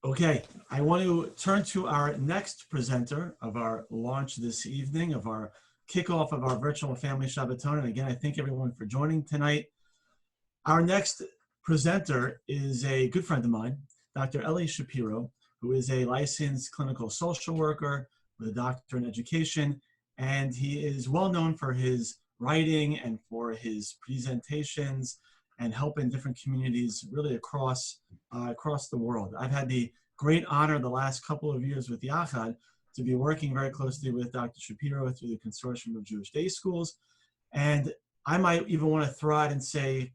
Okay, I want to turn to our next presenter of our launch this evening, of our kickoff of our virtual family Shabbaton. And again, I thank everyone for joining tonight. Our next presenter is a good friend of mine, Dr. Ellis Shapiro, who is a licensed clinical social worker with a doctorate in education. And he is well known for his writing and for his presentations and helping different communities really across the world. I've had the great honor the last couple of years with Yachad to be working very closely with Dr. Shapiro through the Consortium of Jewish Day Schools. And I might even want to throw out and say,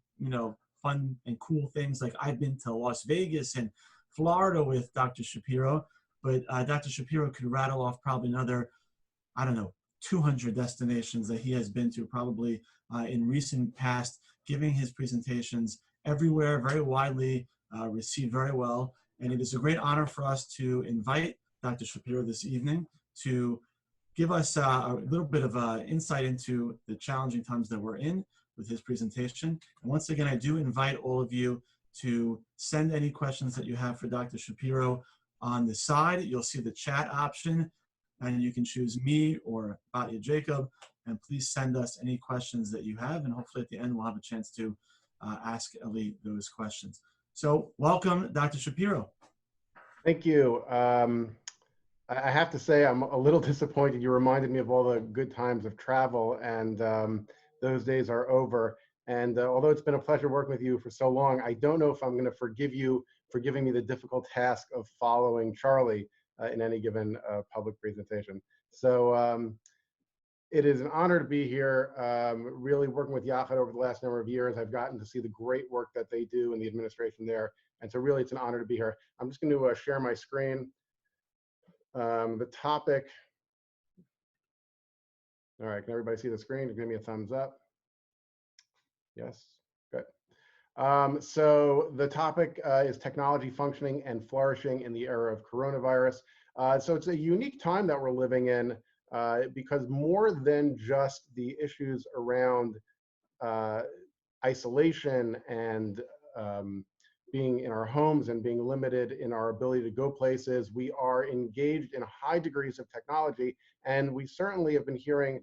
fun and cool things like I've been to Las Vegas and Florida with Dr. Shapiro, but Dr. Shapiro could rattle off probably another, I don't know, 200 destinations that he has been to probably in recent past, giving his presentations everywhere, very widely received very well. And it is a great honor for us to invite Dr. Shapiro this evening to give us a little bit of insight into the challenging times that we're in with his presentation. And once again, I do invite all of you to send any questions that you have for Dr. Shapiro on the side. You'll see the chat option, and you can choose me or Batya Jacob, and please send us any questions that you have, and hopefully at the end we'll have a chance to ask Ellie those questions. So welcome, Dr. Shapiro. Thank you. I have to say I'm a little disappointed. You reminded me of all the good times of travel, and those days are over. And although it's been a pleasure working with you for so long, I don't know if I'm going to forgive you for giving me the difficult task of following Charlie in any given public presentation. So it is an honor to be here. Really working with Yachad over the last number of years, I've gotten to see the great work that they do in the administration there. And so really it's an honor to be here. I'm just going to share my screen. The topic. All right, can everybody see the screen? Give me a thumbs up. Yes, good. So the topic is technology functioning and flourishing in the era of coronavirus. So it's a unique time that we're living in because more than just the issues around isolation and being in our homes and being limited in our ability to go places, we are engaged in high degrees of technology. And we certainly have been hearing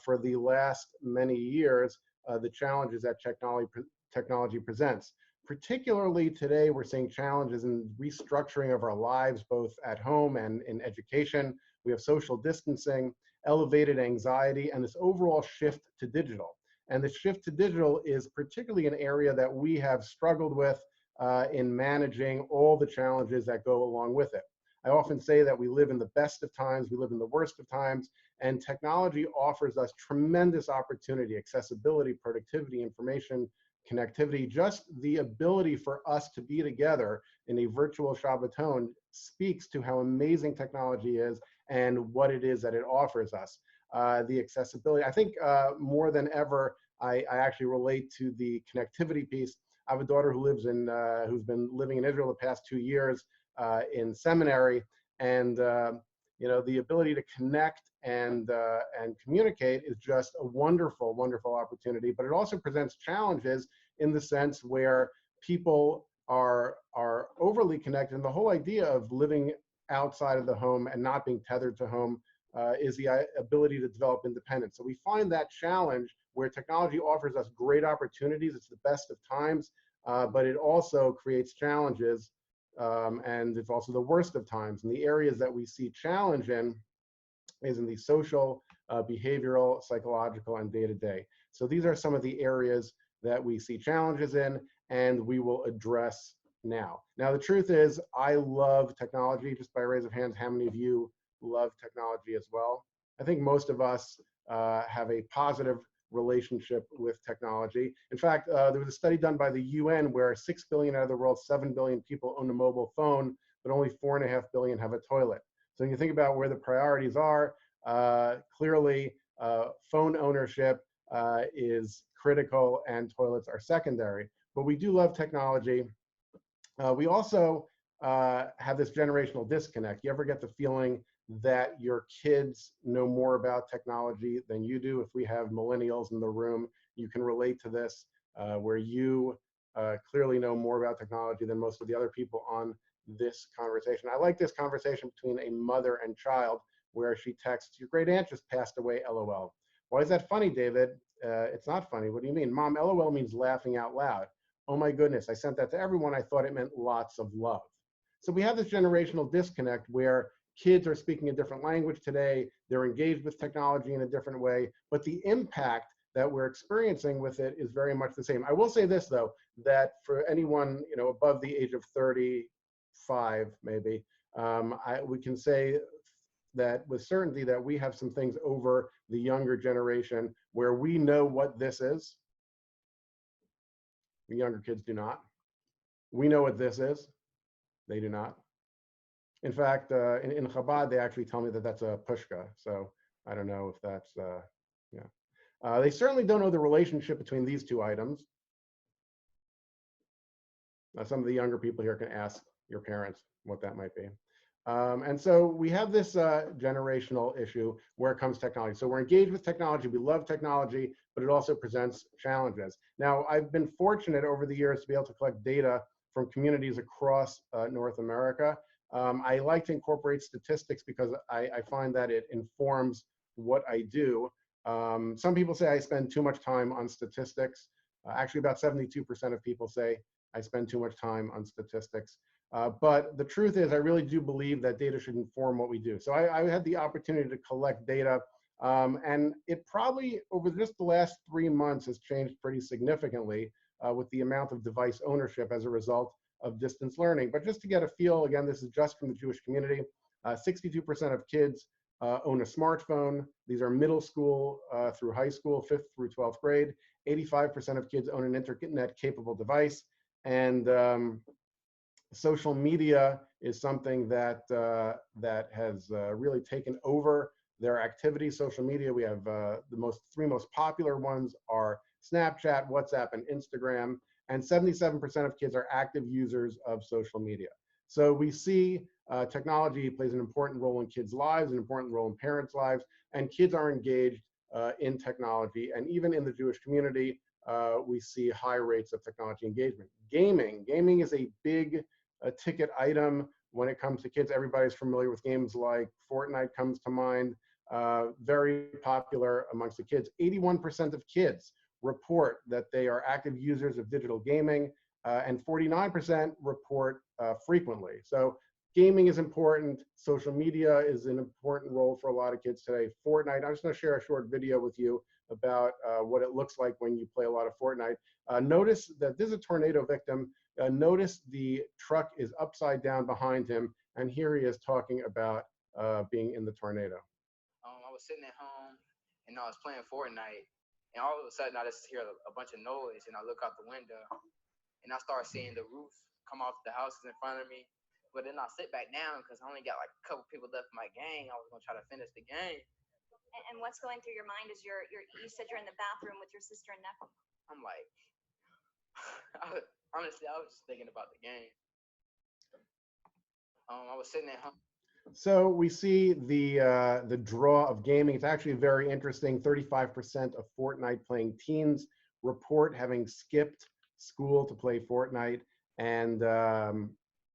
for the last many years the challenges that technology presents. Particularly today, we're seeing challenges in restructuring of our lives, both at home and in education. We have social distancing, elevated anxiety, and this overall shift to digital. And the shift to digital is particularly an area that we have struggled with in managing all the challenges that go along with it. I often say that we live in the best of times, we live in the worst of times, and technology offers us tremendous opportunity, accessibility, productivity, information, connectivity. Just the ability for us to be together in a virtual Shabbaton speaks to how amazing technology is and what it is that it offers us. The accessibility, I think more than ever, I actually relate to the connectivity piece. I have a daughter who lives in, who's been living in Israel the past 2 years in seminary, and the ability to connect and communicate is just a wonderful, wonderful opportunity. But it also presents challenges in the sense where people are overly connected, and the whole idea of living outside of the home and not being tethered to home is the ability to develop independence. So we find that challenge where technology offers us great opportunities. It's the best of times, but it also creates challenges, and it's also the worst of times. And the areas that we see challenge in is in the social, behavioral, psychological, and day-to-day. So these are some of the areas that we see challenges in, and we will address now. Now, the truth is, I love technology. Just by raise of hands, how many of you love technology as well? I think most of us have a positive relationship with technology. In fact, there was a study done by the UN where 6 billion out of the world's 7 billion people own a mobile phone, but only 4.5 billion have a toilet. So when you think about where the priorities are, clearly phone ownership is critical and toilets are secondary. But we do love technology. We also have this generational disconnect. You ever get the feeling that your kids know more about technology than you do? If we have millennials in the room, you can relate to this, where you clearly know more about technology than most of the other people on this conversation. I like this conversation between a mother and child where she texts, "Your great aunt just passed away, LOL." "Why is that funny, David?" It's not funny. "What do you mean?" "Mom, LOL means laughing out loud." "Oh my goodness, I sent that to everyone. I thought it meant lots of love." So we have this generational disconnect where kids are speaking a different language today. They're engaged with technology in a different way, but the impact that we're experiencing with it is very much the same. I will say this though, that for anyone above the age of 35, maybe, we can say that with certainty that we have some things over the younger generation where we know what this is. The younger kids do not. We know what this is. They do not. In fact, in Chabad, they actually tell me that that's a pushka. So I don't know if that's, yeah. They certainly don't know the relationship between these two items. Some of the younger people here can ask your parents what that might be. And so we have this generational issue where it comes to technology. So we're engaged with technology, we love technology, but it also presents challenges. Now, I've been fortunate over the years to be able to collect data from communities across North America. I like to incorporate statistics because I find that it informs what I do. Some people say I spend too much time on statistics. Actually, about 72% of people say I spend too much time on statistics. But the truth is, I really do believe that data should inform what we do. So I had the opportunity to collect data, and it probably, over just the last 3 months, has changed pretty significantly with the amount of device ownership as a result of distance learning. But just to get a feel, again, this is just from the Jewish community, 62% of kids own a smartphone. These are middle school through high school, 5th through 12th grade. 85% of kids own an internet-capable device. And social media is something that that has really taken over their activity. Social media, we have the three most popular ones are Snapchat, WhatsApp, and Instagram. And 77% of kids are active users of social media. So we see technology plays an important role in kids' lives, an important role in parents' lives, and kids are engaged in technology. And even in the Jewish community, we see high rates of technology engagement. Gaming is a big ticket item when it comes to kids. Everybody's familiar with games like Fortnite comes to mind, very popular amongst the kids. 81% of kids report that they are active users of digital gaming, and 49% report frequently. So gaming is important. Social media is an important role for a lot of kids today. Fortnite, I'm just gonna share a short video with you about what it looks like when you play a lot of Fortnite. Notice that this is a tornado victim. Notice the truck is upside down behind him, and here he is talking about being in the tornado. I was sitting at home and I was playing Fortnite, and all of a sudden I just hear a bunch of noise, and I look out the window and I start seeing the roof come off the houses in front of me. But then I sit back down because I only got like a couple people left in my game. I was gonna try to finish the game. And what's going through your mind as you said you're in the bathroom with your sister and nephew? I'm like, honestly, I was just thinking about the game. I was sitting at home. So we see the draw of gaming. It's actually very interesting. 35% of Fortnite playing teens report having skipped school to play Fortnite. And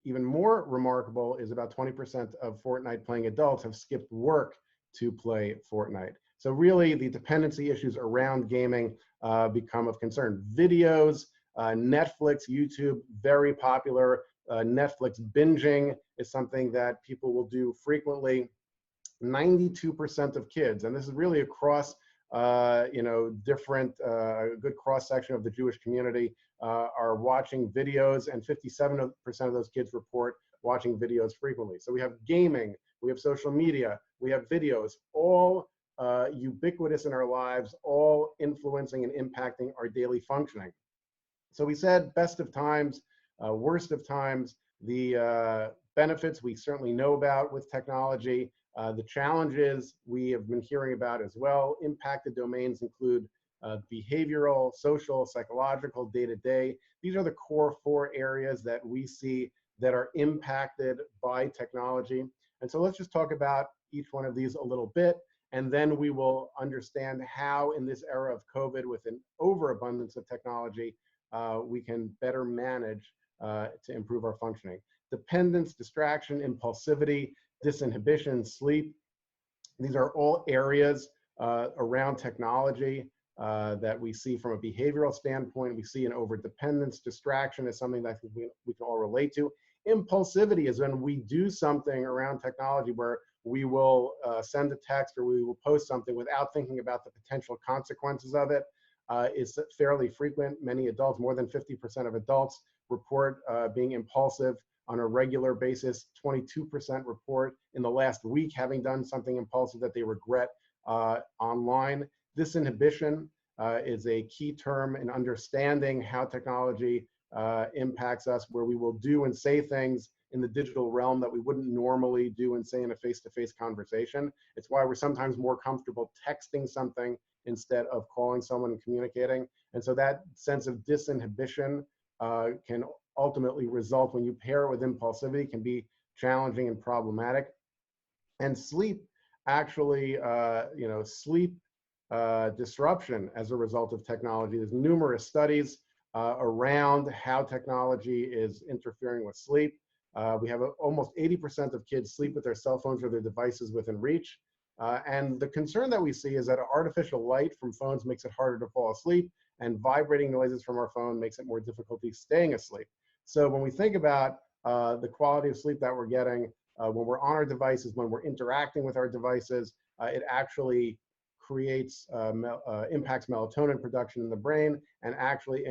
even more remarkable is about 20% of Fortnite playing adults have skipped work to play Fortnite. So really the dependency issues around gaming become of concern. Videos, Netflix, YouTube, very popular. Netflix binging is something that people will do frequently. 92% of kids, and this is really across different, good cross-section of the Jewish community, are watching videos, and 57% of those kids report watching videos frequently. So we have gaming, we have social media, we have videos, all ubiquitous in our lives, all influencing and impacting our daily functioning. So we said best of times, worst of times. The benefits we certainly know about with technology. The challenges we have been hearing about as well. Impacted domains include behavioral, social, psychological, day-to-day. These are the core 4 areas that we see that are impacted by technology. And so let's just talk about each one of these a little bit, and then we will understand how in this era of COVID with an overabundance of technology, we can better manage to improve our functioning. Dependence, distraction, impulsivity, disinhibition, sleep. These are all areas around technology that we see from a behavioral standpoint. We see an overdependence. Distraction is something that I think we can all relate to. Impulsivity is when we do something around technology where we will send a text or we will post something without thinking about the potential consequences of it. It's fairly frequent. Many adults, more than 50% of adults, report being impulsive on a regular basis. 22% report in the last week having done something impulsive that they regret online. Disinhibition is a key term in understanding how technology impacts us, where we will do and say things in the digital realm that we wouldn't normally do and say in a face-to-face conversation. It's why we're sometimes more comfortable texting something instead of calling someone and communicating. And so that sense of disinhibition can ultimately result, when you pair it with impulsivity, can be challenging and problematic. And sleep, actually, sleep disruption as a result of technology. There's numerous studies around how technology is interfering with sleep. We have almost 80% of kids sleep with their cell phones or their devices within reach. And the concern that we see is that artificial light from phones makes it harder to fall asleep, and vibrating noises from our phone makes it more difficult staying asleep. So when we think about the quality of sleep that we're getting when we're on our devices, when we're interacting with our devices, it actually creates, impacts melatonin production in the brain, and actually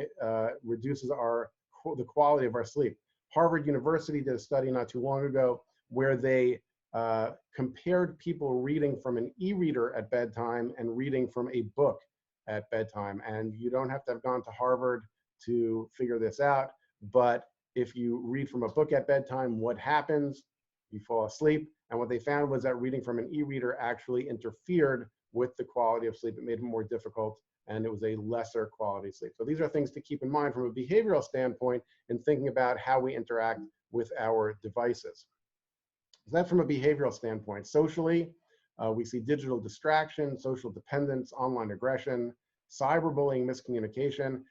reduces the quality of our sleep. Harvard University did a study not too long ago where they compared people reading from an e-reader at bedtime and reading from a book at bedtime. And you don't have to have gone to Harvard to figure this out, but if you read from a book at bedtime, what happens? You fall asleep. And what they found was that reading from an e-reader actually interfered with the quality of sleep. It made it more difficult, and it was a lesser quality sleep. So these are things to keep in mind from a behavioral standpoint in thinking about how we interact with our devices. So that from a behavioral standpoint. Socially, we see digital distraction, social dependence, online aggression, cyberbullying, miscommunication.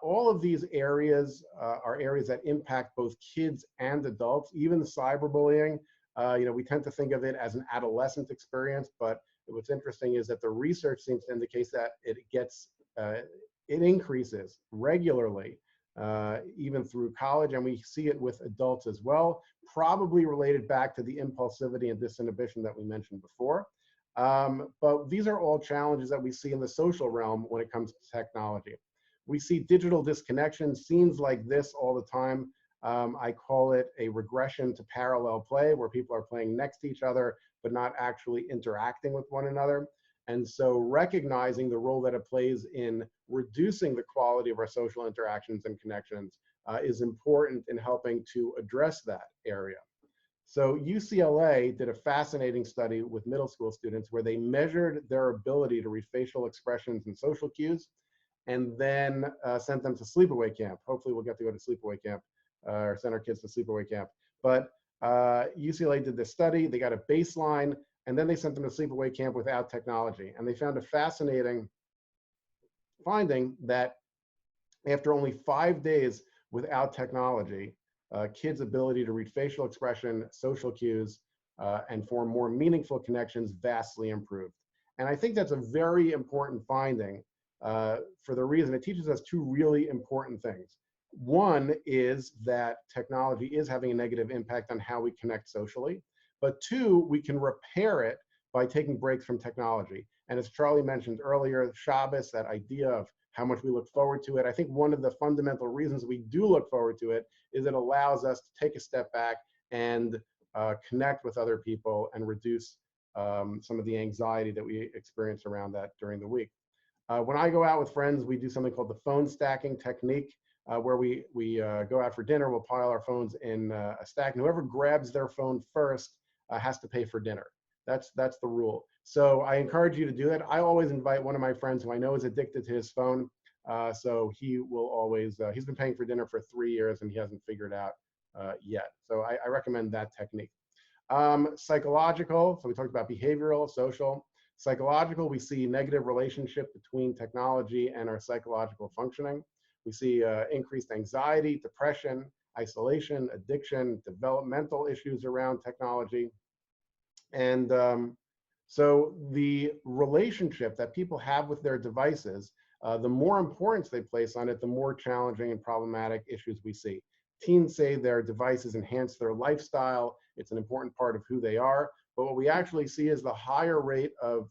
All of these areas are areas that impact both kids and adults. Even cyberbullying, we tend to think of it as an adolescent experience, but what's interesting is that the research seems to indicate that it increases regularly, even through college, and we see it with adults as well, probably related back to the impulsivity and disinhibition that we mentioned before. But these are all challenges that we see in the social realm when it comes to technology. We see digital disconnection, scenes like this all the time. I call it a regression to parallel play, where people are playing next to each other, but not actually interacting with one another. And so recognizing the role that it plays in reducing the quality of our social interactions and connections is important in helping to address that area. So UCLA did a fascinating study with middle school students where they measured their ability to read facial expressions and social cues, and then sent them to sleepaway camp. Hopefully we'll get to go to sleepaway camp or send our kids to sleepaway camp. But UCLA did this study, they got a baseline, and then they sent them to sleepaway camp without technology. And they found a fascinating finding that after only 5 days without technology, kids' ability to read facial expression, social cues, and form more meaningful connections vastly improved. And I think that's a very important finding for the reason it teaches us two really important things. One is that technology is having a negative impact on how we connect socially, but two, we can repair it by taking breaks from technology. And as Charlie mentioned earlier, Shabbos, that idea of how much we look forward to it, I think one of the fundamental reasons we do look forward to it is it allows us to take a step back and connect with other people and reduce some of the anxiety that we experience around that during the week. When I go out with friends, we do something called the phone stacking technique, where we go out for dinner, we'll pile our phones in a stack, and whoever grabs their phone first has to pay for dinner. That's the rule. So I encourage you to do that. I always invite one of my friends who I know is addicted to his phone. So he will always, he's been paying for dinner for 3 years and he hasn't figured out yet. So I recommend that technique. Psychological, so we talked about behavioral, social. Psychological, we see negative relationship between technology and our psychological functioning. We see increased anxiety, depression, isolation, addiction, developmental issues around technology. And so the relationship that people have with their devices, the more importance they place on it, the more challenging and problematic issues we see. Teens say their devices enhance their lifestyle. It's an important part of who they are. But what we actually see is the higher rate of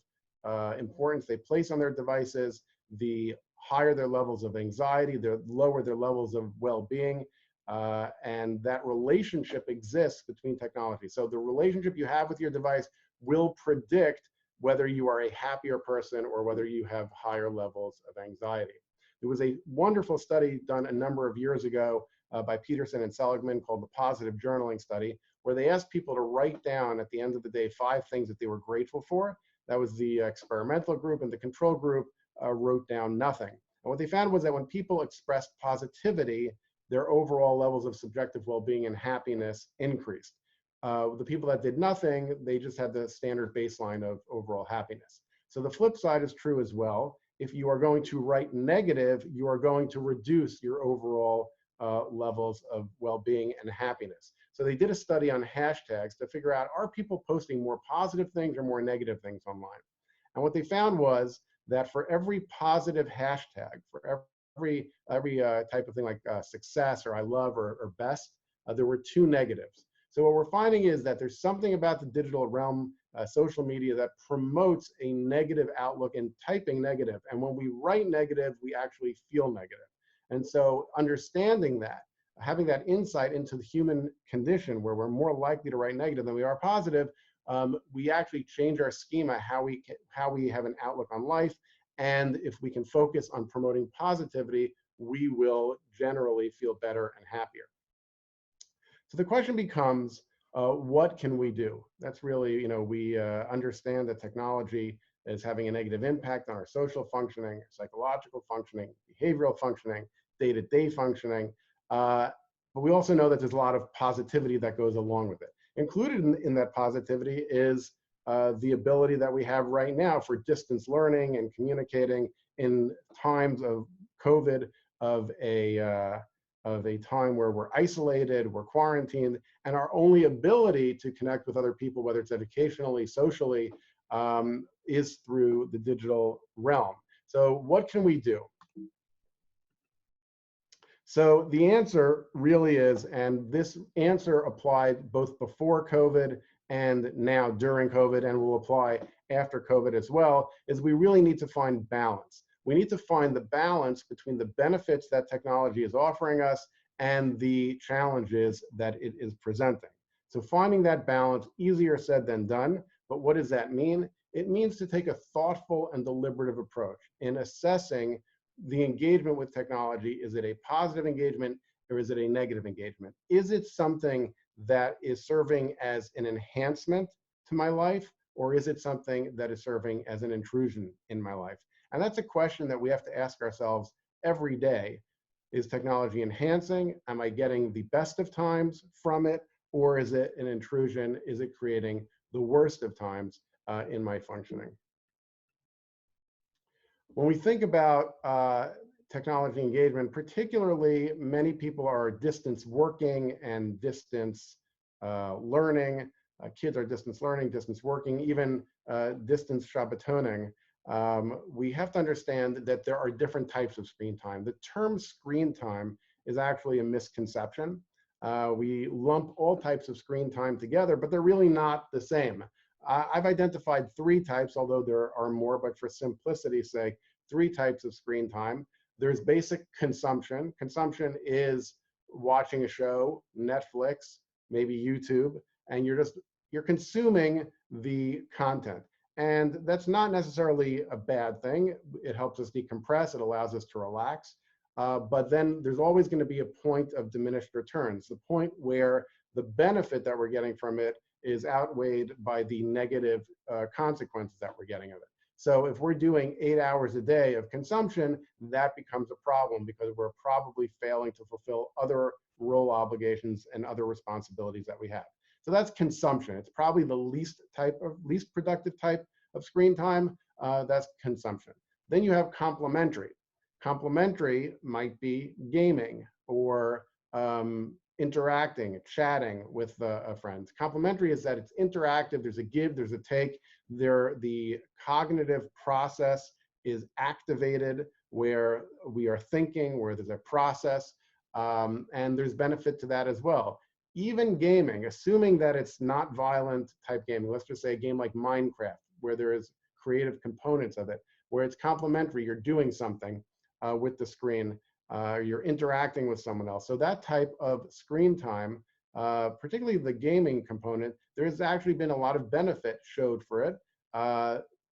importance they place on their devices, the higher their levels of anxiety, the lower their levels of well-being. And that relationship exists between technology. So the relationship you have with your device will predict whether you are a happier person or whether you have higher levels of anxiety. There was a wonderful study done a number of years ago by Peterson and Seligman called the Positive Journaling Study, where they asked people to write down at the end of the day 5 things that they were grateful for. That was the experimental group, and the control group wrote down nothing. And what they found was that when people expressed positivity, their overall levels of subjective well-being and happiness increased. The people that did nothing, they just had the standard baseline of overall happiness. So the flip side is true as well. If you are going to write negative, you are going to reduce your overall levels of well-being and happiness. So they did a study on hashtags to figure out, are people posting more positive things or more negative things online? And what they found was that for every positive hashtag, for every type of thing like success or I love or best, there were 2 negatives. So what we're finding is that there's something about the digital realm, social media, that promotes a negative outlook in typing negative. And when we write negative, we actually feel negative. And so understanding that, having that insight into the human condition where we're more likely to write negative than we are positive, we actually change our schema, how we have an outlook on life. And if we can focus on promoting positivity, we will generally feel better and happier. So the question becomes, what can we do? That's really, we understand that technology is having a negative impact on our social functioning, psychological functioning, behavioral functioning, day-to-day functioning. But we also know that there's a lot of positivity that goes along with it. Included in that positivity is the ability that we have right now for distance learning and communicating in times of COVID, of a time where we're isolated, we're quarantined, and our only ability to connect with other people, whether it's educationally, socially, is through the digital realm. So what can we do? So the answer really is, and this answer applied both before COVID and now during COVID, and will apply after COVID as well, is we really need to find balance. We need to find the balance between the benefits that technology is offering us and the challenges that it is presenting. So finding that balance, easier said than done, but what does that mean? It means to take a thoughtful and deliberative approach in assessing the engagement with technology. Is it a positive engagement or is it a negative engagement? Is it something that is serving as an enhancement to my life, or is it something that is serving as an intrusion in my life? And that's a question that we have to ask ourselves every day. Is technology enhancing? Am I getting the best of times from it? Or is it an intrusion? Is it creating the worst of times in my functioning? When we think about technology engagement, particularly many people are distance working and distance learning. Kids are distance learning, distance working, even distance Shabbatoning. We have to understand that there are different types of screen time. The term screen time is actually a misconception. We lump all types of screen time together, but they're really not the same. I've identified 3 types, although there are more, but for simplicity's sake, 3 types of screen time. There's basic consumption. Consumption is watching a show, Netflix, maybe YouTube, and you're consuming the content. And that's not necessarily a bad thing. It helps us decompress, it allows us to relax. But then there's always going to be a point of diminished returns, the point where the benefit that we're getting from it is outweighed by the negative consequences that we're getting of it. So if we're doing 8 hours a day of consumption, that becomes a problem because we're probably failing to fulfill other role obligations and other responsibilities that we have. So that's consumption. It's probably the least productive type of screen time. That's consumption. Then you have complementary. Complementary might be gaming or interacting, chatting with a friend. Complementary is that it's interactive, there's a give, there's a take, the cognitive process is activated where we are thinking, where there's a process, and there's benefit to that as well. Even gaming, assuming that it's not violent type gaming, let's just say a game like Minecraft, where there is creative components of it, where it's complementary, you're doing something with the screen, you're interacting with someone else. So that type of screen time, particularly the gaming component, there's actually been a lot of benefit showed for it.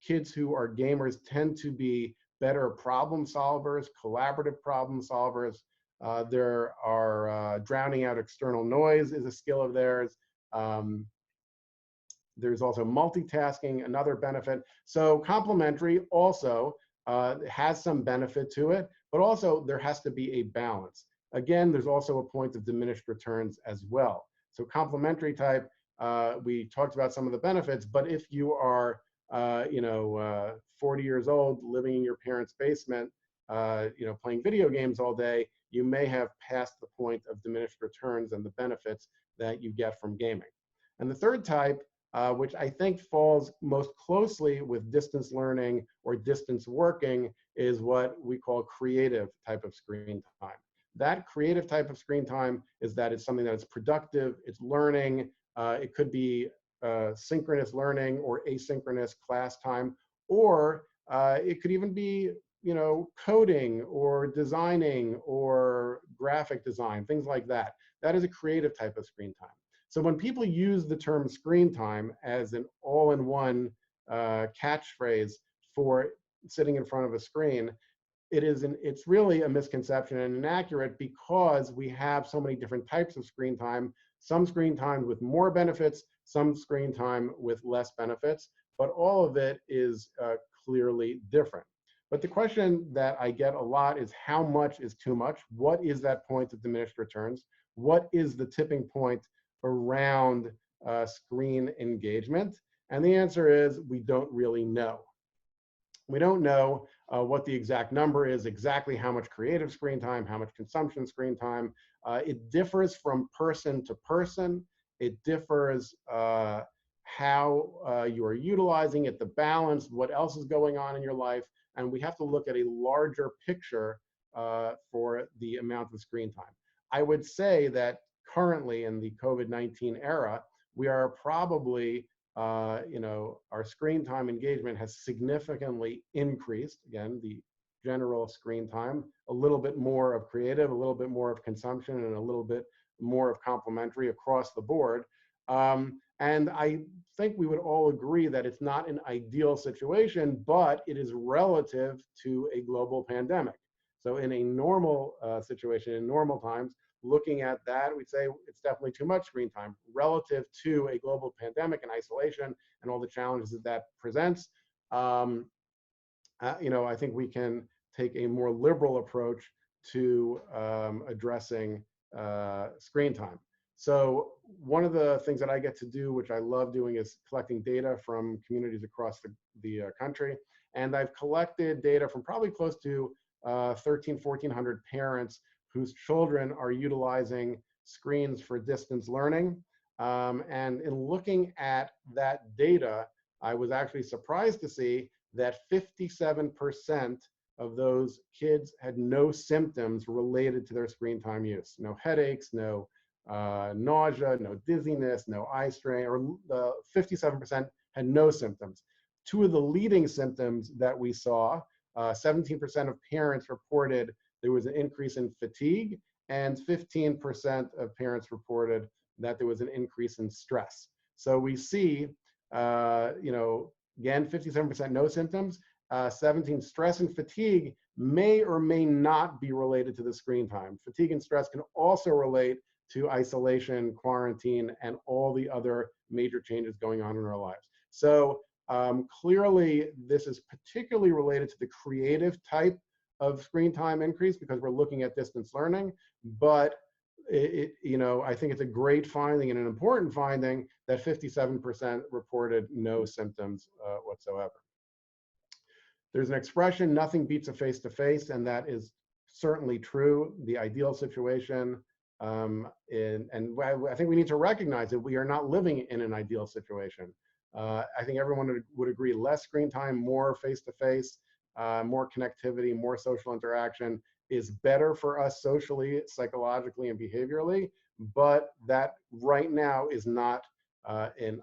Kids who are gamers tend to be better problem solvers, collaborative problem solvers. There are drowning out external noise is a skill of theirs. There's also multitasking, another benefit. So complementary also has some benefit to it, but also there has to be a balance. Again, there's also a point of diminished returns as well. So complementary type, we talked about some of the benefits, but if you are 40 years old, living in your parents' basement, playing video games all day, you may have passed the point of diminished returns and the benefits that you get from gaming. And the third type, which I think falls most closely with distance learning or distance working, is what we call creative type of screen time. That creative type of screen time is that it's something that is productive, it's learning, it could be synchronous learning or asynchronous class time, or it could even be coding or designing or graphic design, things like that. That is a creative type of screen time. So when people use the term screen time as an all-in-one catchphrase for sitting in front of a screen, it's really a misconception and inaccurate because we have so many different types of screen time, some screen time with more benefits, some screen time with less benefits, but all of it is clearly different. But the question that I get a lot is how much is too much? What is that point of diminished returns? What is the tipping point around screen engagement? And the answer is we don't really know. We don't know what the exact number is, exactly how much creative screen time, how much consumption screen time. It differs from person to person. It differs how you are utilizing it, the balance, what else is going on in your life. And we have to look at a larger picture for the amount of screen time. I would say that currently in the COVID-19 era, we are probably, our screen time engagement has significantly increased. Again, the general screen time, a little bit more of creative, a little bit more of consumption, and a little bit more of complementary across the board. And I think we would all agree that it's not an ideal situation, but it is relative to a global pandemic. So in a normal situation, in normal times, looking at that, we'd say it's definitely too much screen time relative to a global pandemic and isolation and all the challenges that that presents. I think we can take a more liberal approach to addressing screen time. So one of the things that I get to do, which I love doing, is collecting data from communities across the country. And I've collected data from probably close to 1,400 parents whose children are utilizing screens for distance learning. And in looking at that data, I was actually surprised to see that 57% of those kids had no symptoms related to their screen time use. No headaches, no nausea, no dizziness, no eye strain, or 57% had no symptoms. Two of the leading symptoms that we saw, 17% of parents reported there was an increase in fatigue, and 15% of parents reported that there was an increase in stress. So we see, again, 57% no symptoms, 17 stress and fatigue may or may not be related to the screen time. Fatigue and stress can also relate to isolation, quarantine, and all the other major changes going on in our lives. So clearly, this is particularly related to the creative type of screen time increase because we're looking at distance learning, but I think it's a great finding and an important finding that 57% reported no symptoms whatsoever. There's an expression, nothing beats a face-to-face, and that is certainly true. The ideal situation, and I think we need to recognize that we are not living in an ideal situation. I think everyone would agree less screen time, more face-to-face, more connectivity, more social interaction is better for us socially, psychologically, and behaviorally, but that right now is not an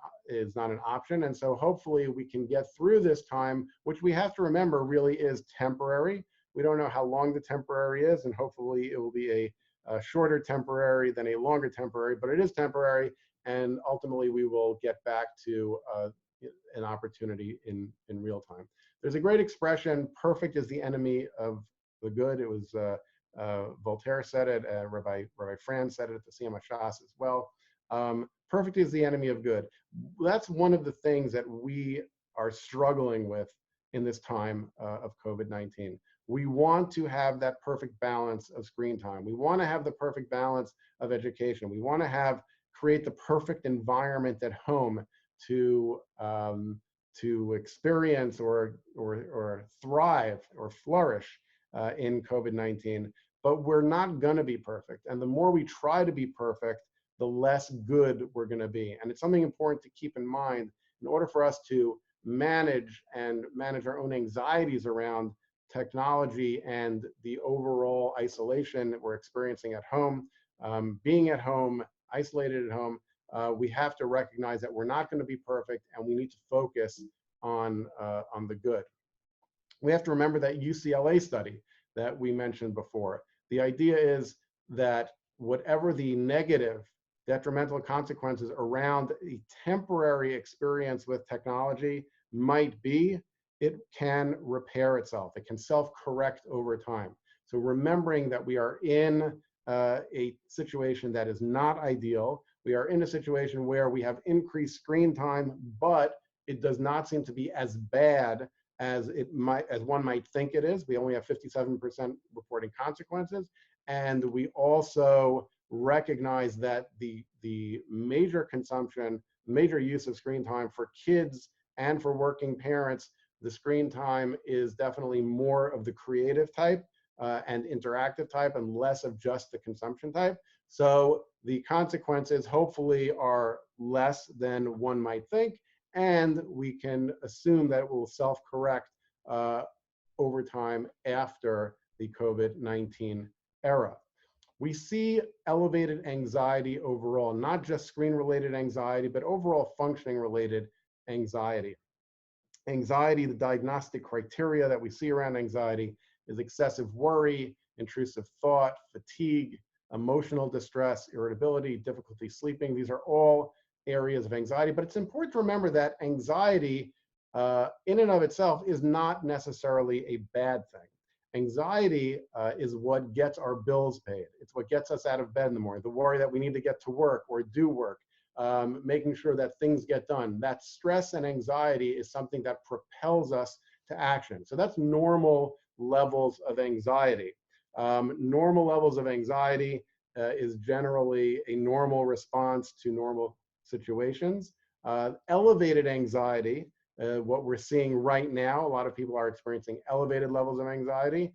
option. And so hopefully we can get through this time, which we have to remember really is temporary. We don't know how long the temporary is, and hopefully it will be a shorter temporary than a longer temporary, but it is temporary, and ultimately we will get back to an opportunity in real time. There's a great expression, perfect is the enemy of the good. It was Voltaire said it, Rabbi Franz said it at the Siyum HaShas as well. Perfect is the enemy of good. That's one of the things that we are struggling with in this time of COVID-19. We want to have that perfect balance of screen time. We want to have the perfect balance of education. We want to create the perfect environment at home to experience or thrive or flourish in COVID-19. But we're not going to be perfect. And the more we try to be perfect, the less good we're going to be. And it's something important to keep in mind in order for us to manage our own anxieties around technology and the overall isolation that we're experiencing at home. Being at home, isolated at home, we have to recognize that we're not going to be perfect, and we need to focus on the good. We have to remember that UCLA study that we mentioned before. The idea is that whatever the negative, detrimental consequences around a temporary experience with technology might be, it can repair itself. It can self-correct over time. So remembering that we are in a situation that is not ideal. We are in a situation where we have increased screen time, but it does not seem to be as bad as one might think it is. We only have 57% reporting consequences. And we also recognize that the major consumption, major use of screen time for kids and for working parents, the screen time is definitely more of the creative type and interactive type and less of just the consumption type. So the consequences hopefully are less than one might think, and we can assume that it will self-correct over time after the COVID-19 era. We see elevated anxiety overall, not just screen-related anxiety, but overall functioning-related anxiety. Anxiety, the diagnostic criteria that we see around anxiety is excessive worry, intrusive thought, fatigue, emotional distress, irritability, difficulty sleeping. These are all areas of anxiety, but it's important to remember that anxiety in and of itself is not necessarily a bad thing. Anxiety is what gets our bills paid. It's what gets us out of bed in the morning, the worry that we need to get to work or do work, making sure that things get done. That stress and anxiety is something that propels us to action. So that's normal levels of anxiety. Normal levels of anxiety is generally a normal response to normal situations. Elevated anxiety, what we're seeing right now, a lot of people are experiencing elevated levels of anxiety,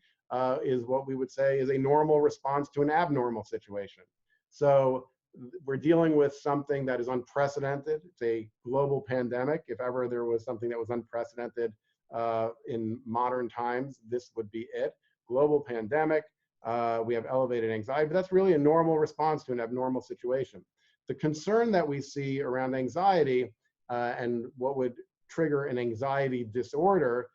is what we would say is a normal response to an abnormal situation. So we're dealing with something that is unprecedented. It's a global pandemic. If ever there was something that was unprecedented in modern times, this would be it. Global pandemic, we have elevated anxiety, but that's really a normal response to an abnormal situation. The concern that we see around anxiety and what would trigger an anxiety disorder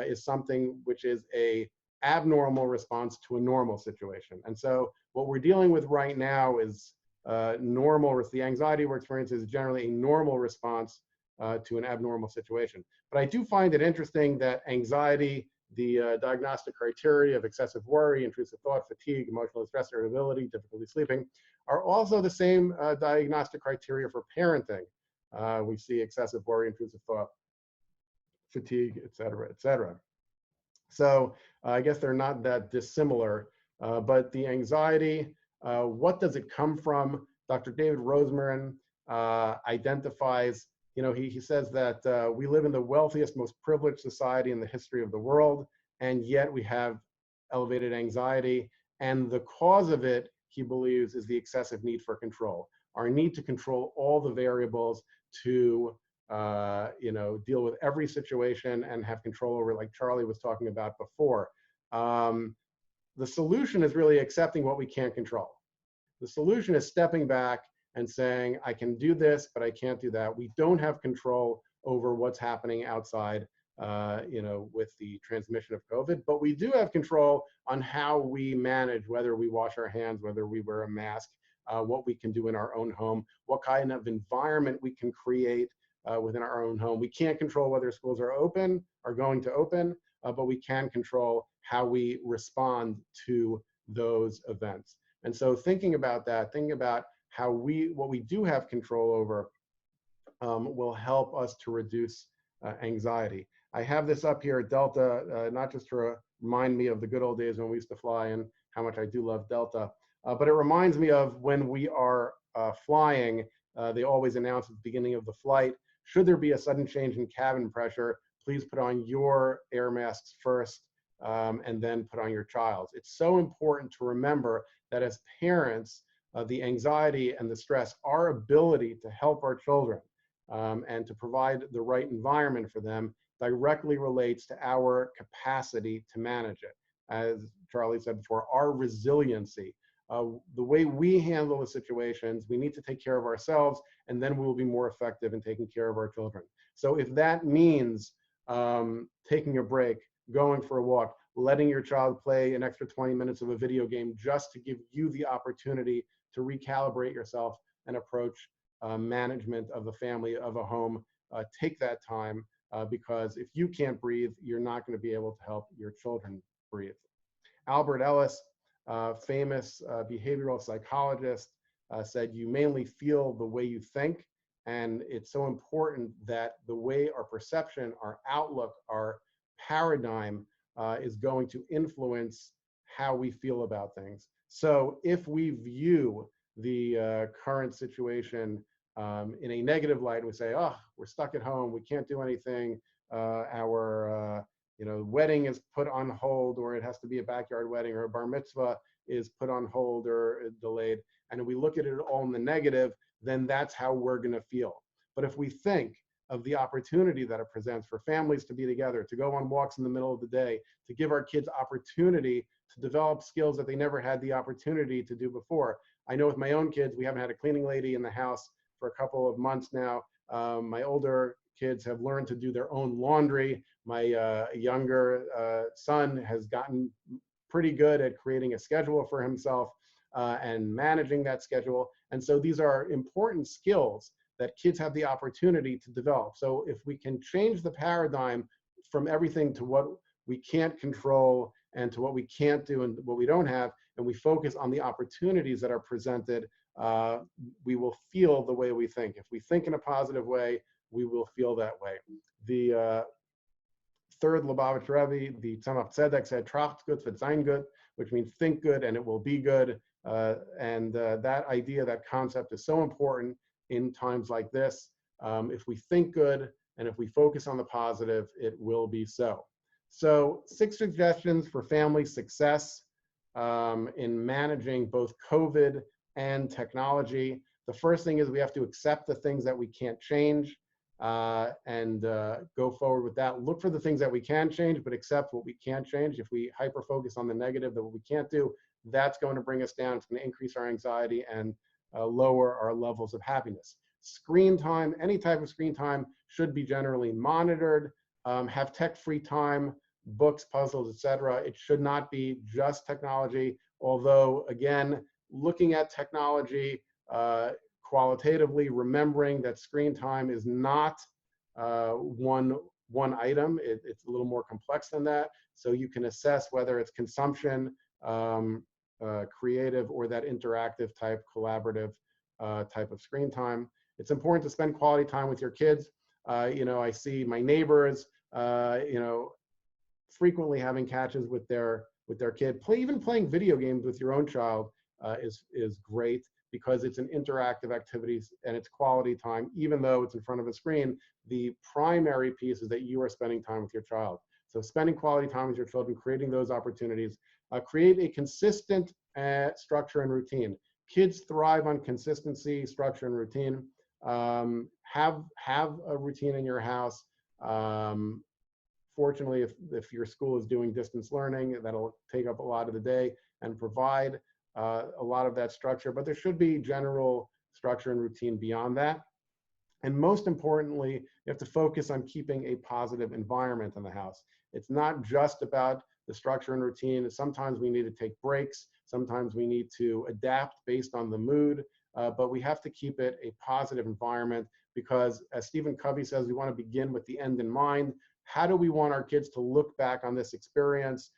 is something which is a abnormal response to a normal situation. And so what we're dealing with right now is normal. The anxiety we're experiencing is generally a normal response to an abnormal situation. But I do find it interesting that anxiety, the diagnostic criteria of excessive worry, intrusive thought, fatigue, emotional distress, irritability, difficulty sleeping, are also the same diagnostic criteria for parenting. We see excessive worry, intrusive thought, fatigue, et cetera, et cetera. So I guess they're not that dissimilar, but the anxiety, what does it come from? Dr. David Rosmarin identifies he says that we live in the wealthiest, most privileged society in the history of the world, and yet we have elevated anxiety. And the cause of it, he believes, is the excessive need for control. Our need to control all the variables to deal with every situation and have control over, like Charlie was talking about before. The solution is really accepting what we can't control. The solution is stepping back and saying, I can do this, but I can't do that. We don't have control over what's happening outside, with the transmission of COVID, but we do have control on how we manage, whether we wash our hands, whether we wear a mask, what we can do in our own home, what kind of environment we can create within our own home. We can't control whether schools are going to open, but we can control how we respond to those events. And so thinking about that, thinking about how what we do have control over will help us to reduce anxiety. I have this up here at Delta, not just to remind me of the good old days when we used to fly and how much I do love Delta, but it reminds me of when we are flying, they always announce at the beginning of the flight, should there be a sudden change in cabin pressure, please put on your air masks first and then put on your child's. It's so important to remember that as parents, the anxiety and the stress, our ability to help our children and to provide the right environment for them directly relates to our capacity to manage it. As Charlie said before, our resiliency, the way we handle the situations, we need to take care of ourselves, and then we will be more effective in taking care of our children. So if that means taking a break, going for a walk, letting your child play an extra 20 minutes of a video game just to give you the opportunity to recalibrate yourself and approach management of the family, of a home, take that time because if you can't breathe, you're not going to be able to help your children breathe. Albert Ellis, famous behavioral psychologist, said, you mainly feel the way you think. And it's so important that the way our perception, our outlook, our paradigm is going to influence how we feel about things. So if we view the current situation in a negative light, we say, oh, we're stuck at home, we can't do anything, our wedding is put on hold, or it has to be a backyard wedding, or a bar mitzvah is put on hold or delayed, and we look at it all in the negative, then that's how we're going to feel. But if we think of the opportunity that it presents for families to be together, to go on walks in the middle of the day, to give our kids opportunity to develop skills that they never had the opportunity to do before. I know with my own kids, we haven't had a cleaning lady in the house for a couple of months now. My older kids have learned to do their own laundry. My younger son has gotten pretty good at creating a schedule for himself and managing that schedule. And so these are important skills that kids have the opportunity to develop. So if we can change the paradigm from everything to what we can't control and to what we can't do and what we don't have, and we focus on the opportunities that are presented, we will feel the way we think. If we think in a positive way, we will feel that way. The third Lubavitch Rebbe, the Tzemach Tzedek, said, Tracht gut wird sein gut, which means think good and it will be good. That idea, that concept is so important in times like this. If we think good and if we focus on the positive, it will be so. So 6 suggestions for family success in managing both COVID and technology. The first thing is we have to accept the things that we can't change and go forward with that. Look for the things that we can change, but accept what we can't change. If we hyper-focus on the negative, that what we can't do, that's going to bring us down. It's going to increase our anxiety and lower our levels of happiness. Screen time, any type of screen time should be generally monitored. Have tech-free time, books, puzzles, etc. It should not be just technology, although, again, looking at technology qualitatively, remembering that screen time is not one item. It's a little more complex than that. So you can assess whether it's consumption, creative, or that interactive type, collaborative type of screen time. It's important to spend quality time with your kids. I see my neighbors, frequently having catches with their kid. Even playing video games with your own child is great. because it's an interactive activity and it's quality time, even though it's in front of a screen. The primary piece is that you are spending time with your child. So spending quality time with your children, creating those opportunities, create a consistent structure and routine. Kids thrive on consistency, structure, and routine. Have a routine in your house. Fortunately, if your school is doing distance learning, that'll take up a lot of the day and provide a lot of that structure, but there should be general structure and routine beyond that. And most importantly, you have to focus on keeping a positive environment in the house. It's not just about the structure and routine. Sometimes we need to take breaks. Sometimes we need to adapt based on the mood, but we have to keep it a positive environment because, as Stephen Covey says, we want to begin with the end in mind. How do we want our kids to look back on this experience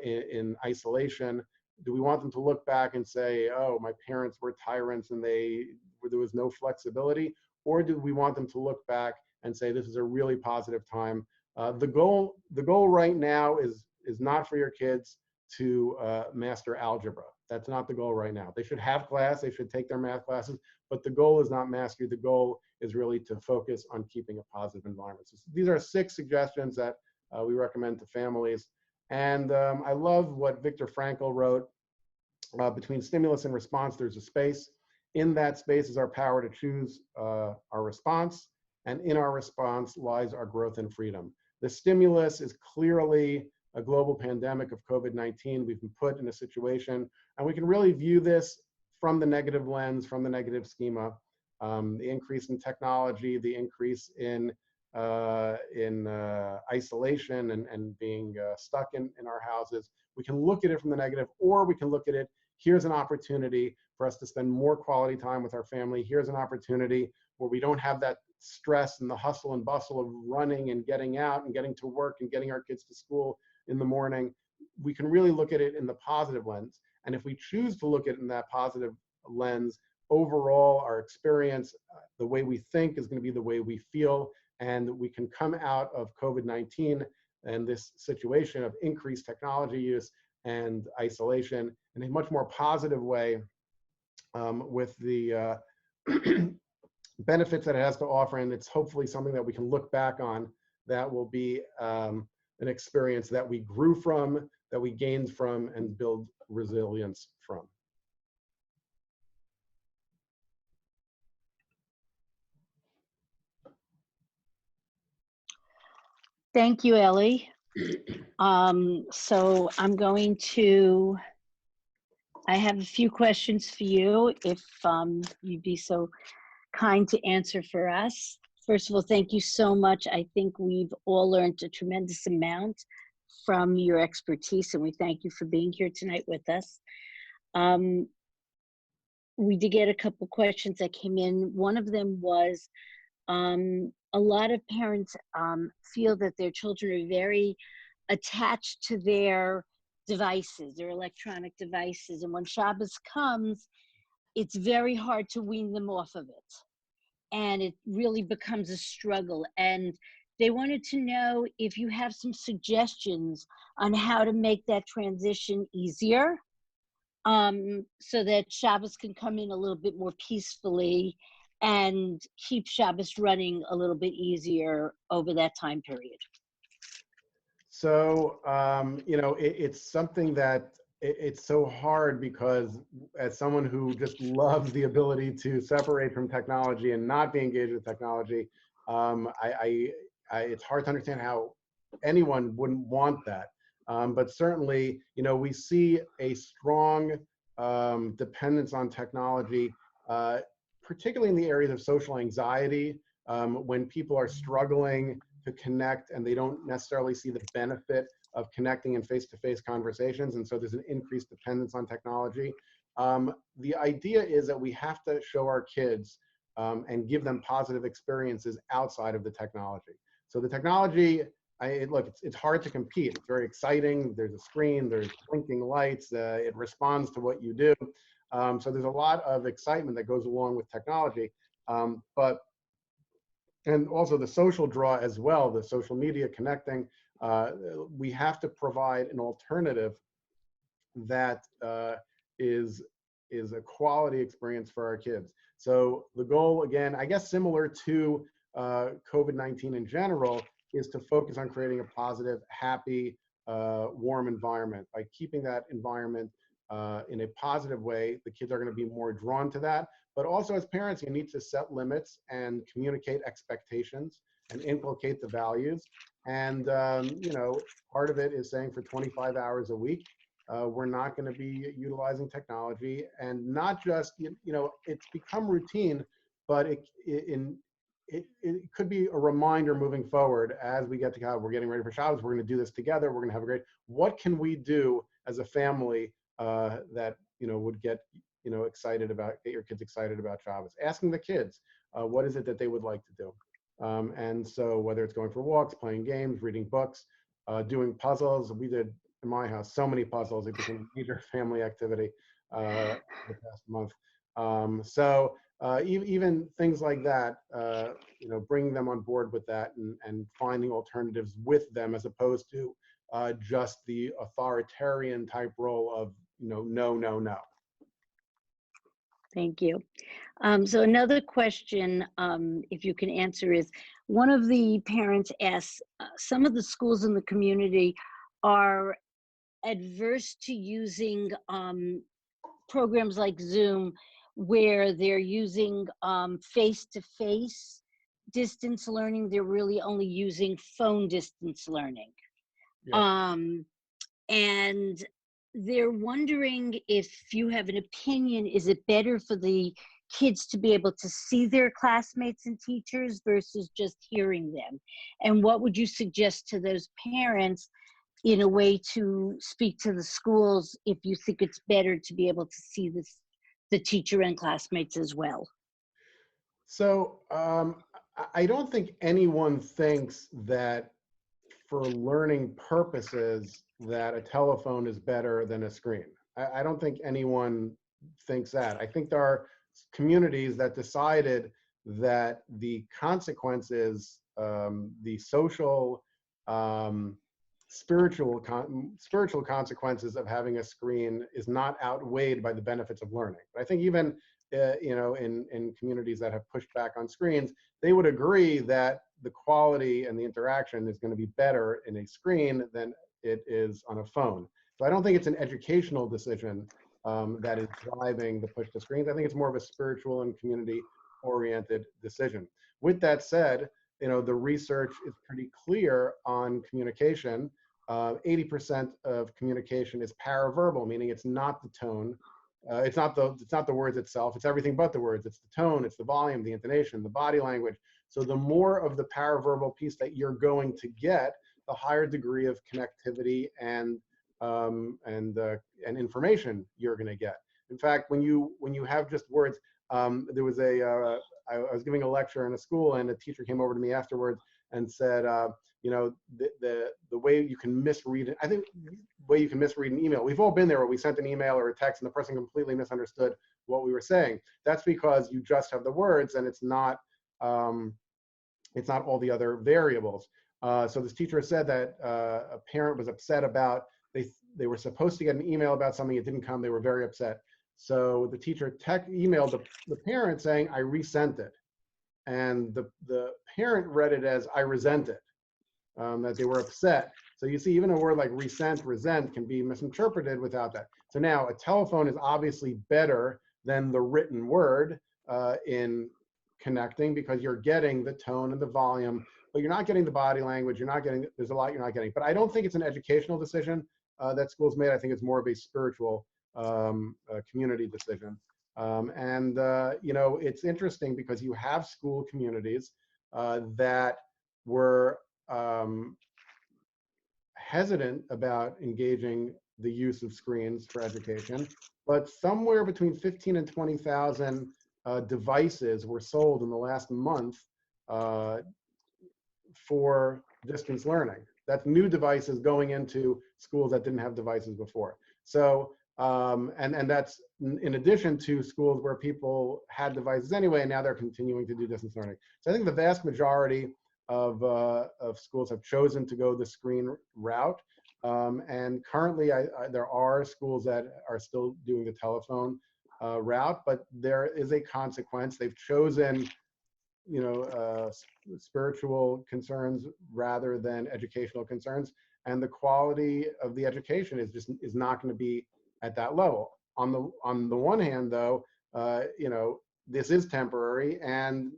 in isolation? Do we want them to look back and say, oh, my parents were tyrants and there was no flexibility? Or do we want them to look back and say, this is a really positive time? The goal right now is not for your kids to master algebra. That's not the goal right now. They should have class, they should take their math classes, but the goal is not mastery. The goal is really to focus on keeping a positive environment. So these are 6 suggestions that we recommend to families. And I love what Viktor Frankl wrote, between stimulus and response, there's a space. In that space is our power to choose our response, and in our response lies our growth and freedom. The stimulus is clearly a global pandemic of COVID-19. We've been put in a situation, and we can really view this from the negative lens, from the negative schema. The increase in technology, the increase in isolation and being stuck in our houses. We can look at it from the negative, or we can look at it, here's an opportunity for us to spend more quality time with our family. Here's an opportunity where we don't have that stress and the hustle and bustle of running and getting out and getting to work and getting our kids to school in the morning. We can really look at it in the positive lens. And if we choose to look at it in that positive lens, overall, our experience, the way we think is going to be the way we feel, and we can come out of COVID-19 and this situation of increased technology use and isolation in a much more positive way, with the benefits that it has to offer. And it's hopefully something that we can look back on that will be an experience that we grew from, that we gained from, and build resilience from. Thank you, Ellie. So I have a few questions for you, if you'd be so kind to answer for us. First of all, thank you so much. I think we've all learned a tremendous amount from your expertise, and we thank you for being here tonight with us. We did get a couple questions that came in. One of them was, a lot of parents feel that their children are very attached to their devices, their electronic devices. And when Shabbos comes, it's very hard to wean them off of it. And it really becomes a struggle. And they wanted to know if you have some suggestions on how to make that transition easier, so that Shabbos can come in a little bit more peacefully and keep Shabbos running a little bit easier over that time period. So, it's something that it's so hard, because as someone who just loves the ability to separate from technology and not be engaged with technology, it's hard to understand how anyone wouldn't want that. But certainly, we see a strong dependence on technology, particularly in the areas of social anxiety, when people are struggling to connect and they don't necessarily see the benefit of connecting in face-to-face conversations. And so there's an increased dependence on technology. The idea is that we have to show our kids and give them positive experiences outside of the technology. So the technology, it's hard to compete. It's very exciting. There's a screen, there's blinking lights, it responds to what you do. So there's a lot of excitement that goes along with technology, and also the social draw as well, the social media connecting. We have to provide an alternative that is is a quality experience for our kids. So the goal, again, I guess similar to COVID-19 in general, is to focus on creating a positive, happy, warm environment. By keeping that environment in a positive way, the kids are going to be more drawn to that. But also as parents, you need to set limits and communicate expectations and inculcate the values. And, you know, part of it is saying for 25 hours a week, we're not going to be utilizing technology. And not just, you know, it's become routine, but it could be a reminder moving forward as we get to God, we're getting ready for Shabbos, we're going to do this together, we're going to have a great, what can we do as a family that, you know, would get, you know, excited about, get your kids excited about Shabbos? Asking the kids, what is it that they would like to do? And so whether it's going for walks, playing games, reading books, doing puzzles, we did in my house so many puzzles, it became a major family activity the past month. Even things like that, you know, bringing them on board with that and finding alternatives with them as opposed to just the authoritarian type role of, you know, no, no, no. Thank you. So another question, if you can answer, is one of the parents asks, some of the schools in the community are adverse to using programs like Zoom, where they're using face-to-face distance learning. They're really only using phone distance learning. Yeah. And they're wondering if you have an opinion, is it better for the kids to be able to see their classmates and teachers versus just hearing them? And what would you suggest to those parents in a way to speak to the schools if you think it's better to be able to see the teacher and classmates as well? So I don't think anyone thinks that for learning purposes that a telephone is better than a screen. I don't think anyone thinks that. I think there are communities that decided that the consequences, the social, spiritual consequences of having a screen is not outweighed by the benefits of learning. But I think even you know, in communities that have pushed back on screens, they would agree that the quality and the interaction is going to be better in a screen than it is on a phone. So I don't think it's an educational decision that is driving the push to screens. I think it's more of a spiritual and community-oriented decision. With that said, you know, the research is pretty clear on communication. 80% of communication is paraverbal, meaning it's not the tone. It's not the words itself. It's everything but the words. It's the tone, it's the volume, the intonation, the body language. So the more of the paraverbal piece that you're going to get, the higher degree of connectivity and information you're going to get. In fact, when you have just words, there was I was giving a lecture in a school, and a teacher came over to me afterwards and said, you know, the way you can misread it, I think the way you can misread an email, we've all been there where we sent an email or a text and the person completely misunderstood what we were saying. That's because you just have the words and it's not all the other variables. So this teacher said that a parent was upset about, they were supposed to get an email about something, it didn't come, they were very upset. So the teacher emailed the parent saying, I resent it. And the parent read it as, I resent it. That they were upset. So you see, even a word like resent, resent can be misinterpreted without that. So now a telephone is obviously better than the written word in connecting, because you're getting the tone and the volume, but you're not getting the body language. You're not getting, there's a lot you're not getting. But I don't think it's an educational decision that schools made. I think it's more of a spiritual community decision. You know, it's interesting because you have school communities that were hesitant about engaging the use of screens for education, but somewhere between 15 and 20,000 devices were sold in the last month for distance learning. That's new devices going into schools that didn't have devices before. So, and that's in addition to schools where people had devices anyway, and now they're continuing to do distance learning. So I think the vast majority of schools have chosen to go the screen route. And currently there are schools that are still doing the telephone. route, but there is a consequence. They've chosen, spiritual concerns rather than educational concerns, and the quality of the education is not going to be at that level. On the one hand, though, this is temporary, and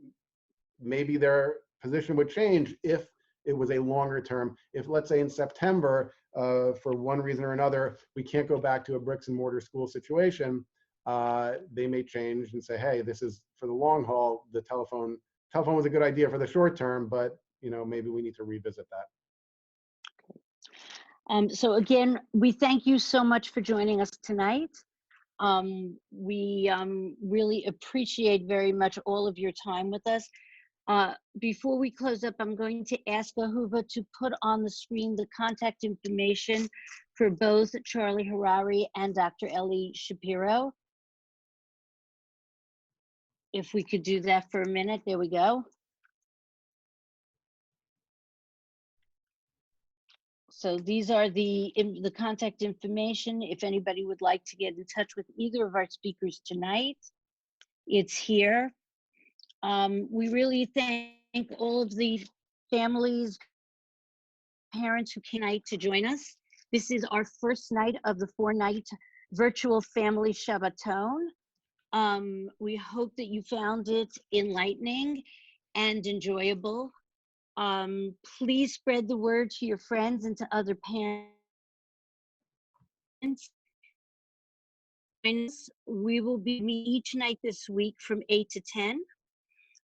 maybe their position would change if it was a longer term. If, let's say, in September, for one reason or another, we can't go back to a bricks and mortar school situation, they may change and say, hey, this is for the long haul. The telephone was a good idea for the short term, but maybe we need to revisit that. So again, we thank you so much for joining us tonight. We really appreciate very much all of your time with us. Before we close up, I'm going to ask Ahuva to put on the screen the contact information for both Charlie Harari and Dr. Ellie Shapiro. If we could do that for a minute, there we go. So these are the contact information. If anybody would like to get in touch with either of our speakers tonight, it's here. We really thank all of the families, parents who came tonight to join us. This is our first night of the 4-night virtual family Shabbaton. We hope that you found it enlightening and enjoyable. Please spread the word to your friends and to other parents. We will be meeting each night this week from 8 to 10.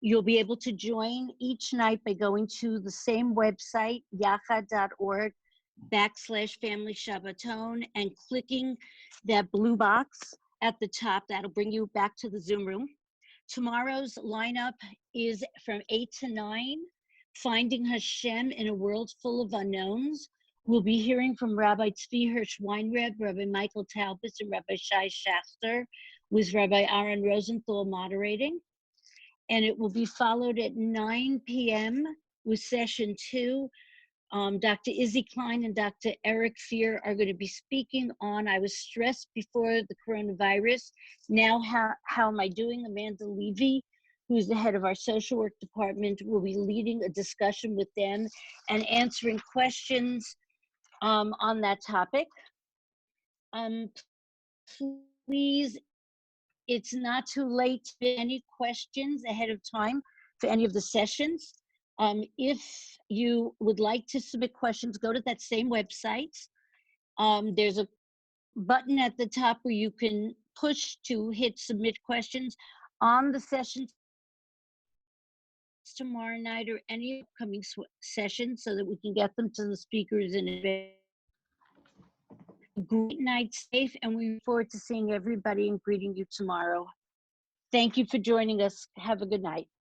You'll be able to join each night by going to the same website, yachad.org/family Shabbaton, and clicking that blue box at the top. That'll bring you back to the Zoom room. Tomorrow's lineup is from 8 to 9, Finding Hashem in a World Full of Unknowns. We'll be hearing from Rabbi Tzvi Hirsch Weinreb, Rabbi Michael Talbis, and Rabbi Shai Shachter, with Rabbi Aaron Rosenthal moderating. And it will be followed at 9 p.m. with session 2. Dr. Izzy Klein and Dr. Eric Fear are going to be speaking on I was stressed before the coronavirus. Now, how am I doing? Amanda Levy, who's the head of our social work department, will be leading a discussion with them and answering questions on that topic. Please, it's not too late to get any questions ahead of time for any of the sessions. If you would like to submit questions, go to that same website. There's a button at the top where you can push to hit submit questions on the sessions tomorrow night or any upcoming sessions so that we can get them to the speakers in advance. Great night, safe, and we look forward to seeing everybody and greeting you tomorrow. Thank you for joining us. Have a good night.